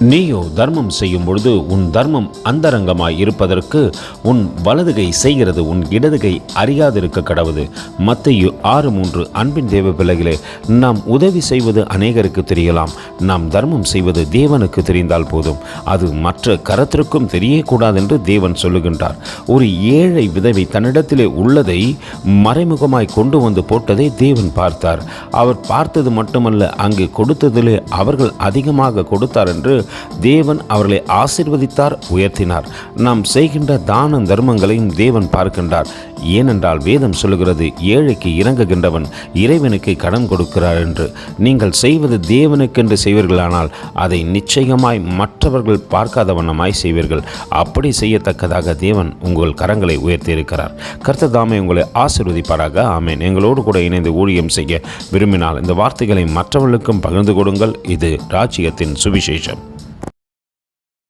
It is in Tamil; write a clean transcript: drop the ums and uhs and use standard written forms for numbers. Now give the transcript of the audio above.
நீயோ தர்மம் செய்யும் பொழுது உன் தர்மம் அந்தரங்கமாய் இருப்பதற்கு உன் வலதுகை செய்கிறது உன் இடதுகை அறியாதிருக்க கடவுது. மத்தேயு 6:3. அன்பின் தேவ பிள்ளைகளே, நாம் உதவி செய்வது அநேகருக்கு தெரியலாம். நாம் தர்மம் செய்வது தேவனுக்கு தெரிந்தால் போதும். அது மற்ற கரத்திற்கும் தெரியக்கூடாது என்று தேவன் சொல்லுகின்றார். ஒரு ஏழை விதவை தன்னிடத்திலே உள்ளதை மறைமுகமாய் கொண்டு வந்து போட்டதை தேவன் பார்த்தார். அவர் பார்த்தது மட்டுமல்ல, அங்கு கொடுத்ததிலே அவர்கள் அதிகமாக கொடுத்தார் என்று தேவன் அவர்களை ஆசீர்வதித்தார், உயர்த்தினார். நாம் செய்கின்ற தான தர்மங்களையும் தேவன் பார்க்கின்றார். ஏனென்றால் வேதம் சொல்லுகிறது, ஏழைக்கு இறங்குகின்றவன் இறைவனுக்கு கடன் கொடுக்கிறார் என்று. நீங்கள் செய்வது தேவனுக்கென்று செய்வீர்களானால் அதை நிச்சயமாய் மற்றவர்கள் பார்க்காத வண்ணமாய் செய்வீர்கள். அப்படி செய்யத்தக்கதாக தேவன் உங்கள் கரங்களை உயர்த்தியிருக்கிறார். கர்த்தர் தாமே உங்களை ஆசீர்வதிப்பாராக. ஆமென். எங்களோடு கூட இணைந்து ஊழியம் செய்ய விரும்பினால் இந்த வார்த்தைகளை மற்றவர்களுக்கும் பகிர்ந்து கொடுங்கள். இது ராஜ்யத்தின் சுவிசேஷம்.